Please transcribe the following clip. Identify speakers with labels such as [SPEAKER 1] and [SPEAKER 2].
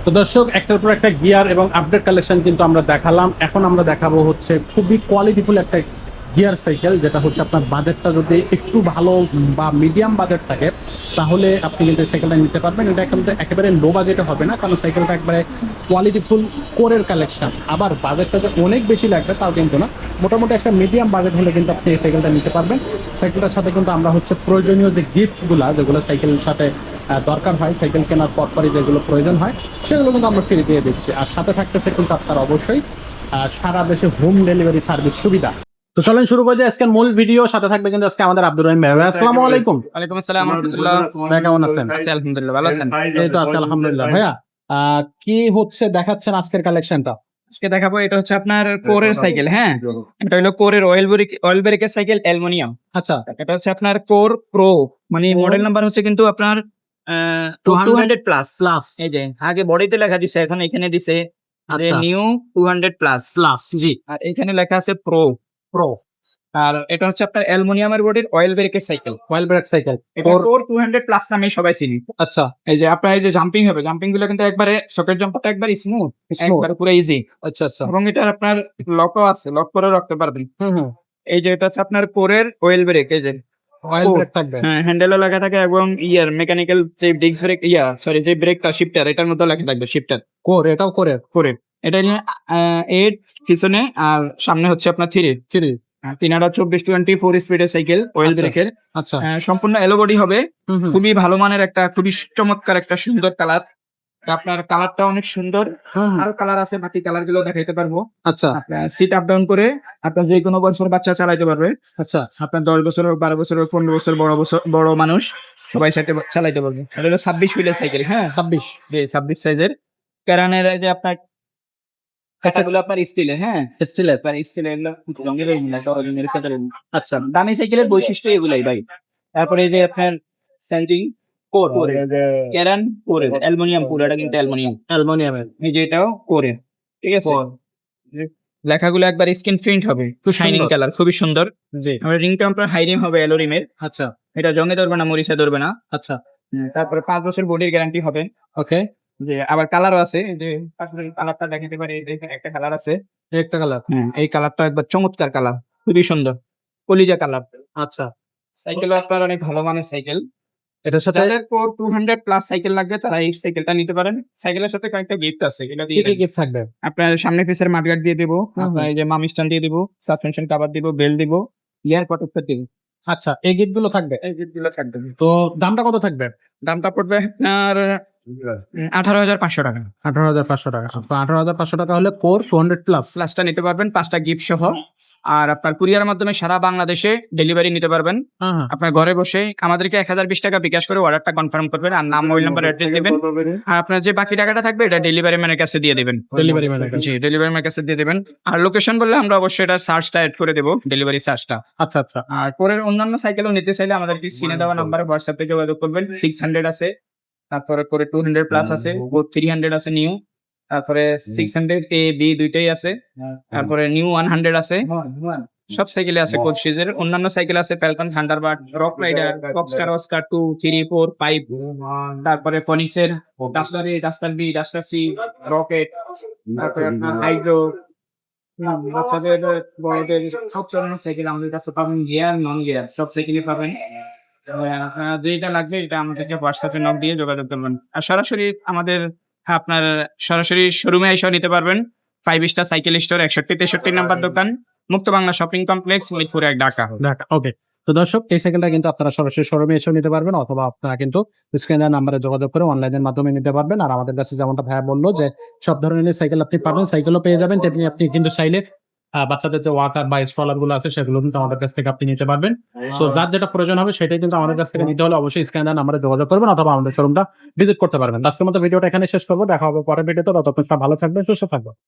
[SPEAKER 1] তো দর্শক, একটার পর একটা গিয়ার এবং আপডেট কালেকশন কিন্তু আমরা দেখালাম। এখন আমরা দেখাবো হচ্ছে খুবই কোয়ালিটিফুল একটা গিয়ার সাইকেল, যেটা হচ্ছে আপনার বাজেটটা যদি একটু ভালো বা মিডিয়াম বাজেট থাকে তাহলে আপনি কিন্তু সাইকেলটা নিতে পারবেন। এটা কিন্তু একেবারে লো বাজেটে হবে না, কারণ সাইকেলটা একবারে কোয়ালিটিফুল কোরের কালেকশন। আবার বাজেটটা যে অনেক বেশি লাগবে তাও কিন্তু না, মোটামুটি একটা মিডিয়াম বাজেট হলে কিন্তু আপনি এই সাইকেলটা নিতে পারবেন। সাইকেলটার সাথে কিন্তু আমরা হচ্ছে প্রয়োজনীয় যে গিফটগুলো, যেগুলো সাইকেলের সাথে দরকার হয়, সাইকেল কেনার পরপরই যেগুলো প্রয়োজন হয় সেগুলো কিন্তু আমরা ফ্রি দিয়ে দিচ্ছি। আর সাথে থাকতেছে কিন্তু আপনার অবশ্যই সারা দেশে হোম ডেলিভারি সার্ভিস সুবিধা। তো চলেন শুরু করে দিই আজকের মূল ভিডিও। সাথে থাকবে কিন্তু আজকে আমাদের আব্দুর রহিম ভাই। আসসালামু আলাইকুম।
[SPEAKER 2] ওয়ালাইকুম আসসালাম ওয়া রাহমাতুল্লাহ।
[SPEAKER 1] ভাই কেমন আছেন?
[SPEAKER 2] আছি আলহামদুলিল্লাহ, ভালো আছেন?
[SPEAKER 1] এই তো আছি আলহামদুলিল্লাহ। ভাইয়া কি হচ্ছে দেখাচ্ছেন আজকের কালেকশনটা?
[SPEAKER 2] আজকে দেখাবো, এটা হচ্ছে আপনার কোরের সাইকেল। হ্যাঁ, এটা হলো কোরের অয়েল ব্রেকের সাইকেল, অ্যালুমিনিয়াম।
[SPEAKER 1] আচ্ছা,
[SPEAKER 2] এটা হচ্ছে আপনার কোর প্রো, মানে মডেল নাম্বার হচ্ছে কিন্তু আপনার 200 প্লাস। এই যে আগে বডিতে লেখা দিছে, এখন এখানে দিছে
[SPEAKER 1] আচ্ছা,
[SPEAKER 2] নিউ 200 প্লাস।
[SPEAKER 1] জি,
[SPEAKER 2] আর এখানে লেখা আছে প্রো।
[SPEAKER 1] প্রো।
[SPEAKER 2] আর এটা হচ্ছে আপনার অ্যালুমিনিয়ামের বডির অয়েল ব্রেকের সাইকেল।
[SPEAKER 1] Well break cycle.
[SPEAKER 2] এটা কোর 200 প্লাস নামে সবাই চিনি।
[SPEAKER 1] আচ্ছা,
[SPEAKER 2] এই যে আপনার এই যে জাম্পিং হবে, জাম্পিং গুলো কিন্তু একবারে সকেট জাম্পারটা একবার স্মুথ, একবার পুরো ইজি।
[SPEAKER 1] আচ্ছা আচ্ছা,
[SPEAKER 2] এবং এটার আপনার লকও আছে, লক করে রাখতে পারবেন।
[SPEAKER 1] হুম।
[SPEAKER 2] এই যে এটা হচ্ছে আপনার কোরের অয়েল ব্রেক, এই যে
[SPEAKER 1] ওয়েল ব্রেক থাকবে।
[SPEAKER 2] হ্যাঁ, হ্যান্ডেলও লাগা থাকে এবং ইয়ার মেকানিক্যাল যে ডিস্ক ব্রেক, সরি, যে ব্রেকটা শিফটার, এটার মধ্যে লাগা থাকবে শিফটার
[SPEAKER 1] কোর, এটাও কোরের।
[SPEAKER 2] কোরের। এটা নিয়ে 8 পিছনে আর সামনে হচ্ছে আপনার 3 324/24 স্পিডের সাইকেল, অয়েল
[SPEAKER 1] আচ্ছা,
[SPEAKER 2] ব্রেকের।
[SPEAKER 1] আচ্ছা,
[SPEAKER 2] সম্পূর্ণ এলো বডি হবে।
[SPEAKER 1] হুম।
[SPEAKER 2] খুবই ভালো মানের একটা, খুবই চমৎকার একটা সুন্দর কালার। আপনার কালারটা অনেক সুন্দর। আরো কালার আছে, বাকি কালার গুলো দেখাইতে পারবো।
[SPEAKER 1] আচ্ছা,
[SPEAKER 2] আপনার সিট আপ ডাউন করে আপনার যে কোনো বয়সের বাচ্চা চালাইতে পারবে।
[SPEAKER 1] আচ্ছা,
[SPEAKER 2] আপনার 10 বছর হোক, 12 বছর হোক, 15 বছর, বড় মানুষ সবাই সাথে চালাইতে পারবে। এটা হলো 26 হুইলের সাইকেল। হ্যাঁ,
[SPEAKER 1] 26।
[SPEAKER 2] 26 সাইজের ক্যারানের। যে আপনার কাঁচাগুলো আপনার স্টিলের। হ্যাঁ,
[SPEAKER 1] স্টিলের।
[SPEAKER 2] স্টিলের রঙের সাথে। আচ্ছা, দামি সাইকেলের বৈশিষ্ট্য এগুলাই ভাই। তারপরে এই যে আপনার স্যান্ডিং কোর, ক্যারান কোরের, অ্যালুমিনিয়াম কোর, এটা কিন্তু
[SPEAKER 1] অ্যালুমিনিয়ামের।
[SPEAKER 2] এই যে এটাও কোরের। ঠিক আছে, লেখাগুলো একবার স্ক্রিন প্রিন্ট হবে,
[SPEAKER 1] খুব
[SPEAKER 2] শাইনিং
[SPEAKER 1] সুন্দর।
[SPEAKER 2] কালার, খুবই সুন্দর।
[SPEAKER 1] জি,
[SPEAKER 2] আমার রিংটা আপনার হাই রিম হবে, অ্যালো রিমের।
[SPEAKER 1] আচ্ছা,
[SPEAKER 2] এটা জঙে ধরবে না, মরিচা ধরবে না।
[SPEAKER 1] আচ্ছা,
[SPEAKER 2] তারপরে 5 বছর বডির গ্যারান্টি হবে।
[SPEAKER 1] ওকে।
[SPEAKER 2] যে আবার কালারও আছে, এই যে কালারটা দেখাতে পারি, এখানে একটা কালার আছে।
[SPEAKER 1] একটা কালার।
[SPEAKER 2] এই কালারটা একবার চমৎকার কালার, খুবই সুন্দর, কলিজা কালার।
[SPEAKER 1] আচ্ছা,
[SPEAKER 2] সাইকেল আপনার অনেক ভালো মানের সাইকেল।
[SPEAKER 1] এটার সাথে
[SPEAKER 2] যাদের 200 প্লাস সাইকেল লাগবে তারা এই সাইকেলটা নিতে পারেন। সাইকেলের সাথে কয়েকটা গিফট আছে, এগুলো
[SPEAKER 1] কি
[SPEAKER 2] দিয়ে
[SPEAKER 1] কি গিফট থাকবে?
[SPEAKER 2] আপনার সামনে পিসের মাডগার্ড দিয়ে দিব, আপনার এই যে মাম স্ট্যান্ড দিয়ে দিব, সাসপেনশন কভার দিব, বেল্ট দিব, ইয়ার প্রটেক্টর দিব।
[SPEAKER 1] আচ্ছা, এই গিফট গুলো থাকবে।
[SPEAKER 2] এই গিফটগুলো থাকবে।
[SPEAKER 1] তো দামটা কত থাকবে?
[SPEAKER 2] দামটা পড়বে আপনার 18,500 টাকা।
[SPEAKER 1] 18,500 টাকা। তো 18,500 টাকা হলে কোর 200 প্লাস।
[SPEAKER 2] প্লাসটা নিতে পারবেন 5টা গিফট সহ। আর আপনার কুরিয়ার মাধ্যমে সারা বাংলাদেশে ডেলিভারি নিতে পারবেন। আপনার ঘরে বসে আমাদেরকে 1020 টাকা বিকাশ করে অর্ডারটা কনফার্ম করবেন, আর নাম, মোবাইল নাম্বার, অ্যাড্রেস দিবেন। আর আপনার যে বাকি টাকাটা থাকবে এটা ডেলিভারি ম্যানের কাছে দিয়ে দিবেন।
[SPEAKER 1] ডেলিভারি ম্যানের কাছে।
[SPEAKER 2] জি, ডেলিভারি ম্যানের কাছে দিয়ে দিবেন। আর লোকেশন বললে আমরা অবশ্যই এটা সার্চটা অ্যাড করে দেব, ডেলিভারি সার্চটা।
[SPEAKER 1] আচ্ছা আচ্ছা,
[SPEAKER 2] আর পরের অন্যান্য সাইকেলও নিতে চাইলে আমাদেরকে স্ক্রিনে দেওয়া নাম্বারে হোয়াটসঅ্যাপে যোগাযোগ করবেন। 600 আছে, তারপরে করে 200 প্লাস আছে, 300 আছে নিউ, তারপরে 600 এ বি দুইটাই আছে, তারপরে নিউ 100 আছে। সব সাইকেলে আছে কোড সিরিজের। অন্যান্য সাইকেল আছে Falcon, Thunderbird, Rock Rider, Rockstar, Oscar 2, 3, 4, 5, তারপরে ফনিক্সের Duster A, Duster B, Duster C, Rocket, তারপরে আপনার হাইড্রো, বাচ্চাদের, বড়দের সব ধরনের সাইকেল আমাদের কাছে পাবেন। গিয়ার, নন গিয়ার সব সাইকেলই পাবেন। আপনার যেটা লাগবে এটা আমাদেরকে হোয়াটসঅ্যাপে নক দিয়ে যোগাযোগ করবেন। আর সরাসরি আমাদের আপনার সরাসরি শোরুমে এসেও নিতে পারবেন। 5 স্টার সাইকেল স্টোর, 61-63 নাম্বার দোকান, মুক্ত বাংলা শপিং কমপ্লেক্স, মিরপুর 1, ঢাকা।
[SPEAKER 1] ওকে। তো দর্শক, এই সাইকেলটা কিন্তু আপনারা সরাসরি শোরুমে এসেও নিতে পারবেন, অথবা আপনারা কিন্তু স্ক্রিনে নাম্বারে যোগাযোগ করে অনলাইনের মাধ্যমে নিতে পারবেন। আর আমাদের কাছে যেমনটা ভাইয়া বললো যে সব ধরনের সাইকেল আপনি পাবেন, সাইকেলও পেয়ে যাবেন। তেমনি আপনি কিন্তু চাইলে বাচ্চাদের যে ওয়াকার বা স্ট্রলার গুলো আছে সেগুলো কিন্তু আমাদের কাছ থেকে আপনি নিতে পারবেন। সো যার যেটা প্রয়োজন হবে সেটাই কিন্তু আমাদের কাছ থেকে নিতে হলে অবশ্যই স্ক্রিনে নাম্বারে যোগাযোগ করবেন, অথবা আমাদের শোরুমটা ভিজিট করতে পারবেন। আজকের মতো ভিডিওটা এখানে শেষ করবো, দেখা হবে পরের ভিডিওতে। ততক্ষণ ভালো থাকবেন, সুস্থ থাকবেন।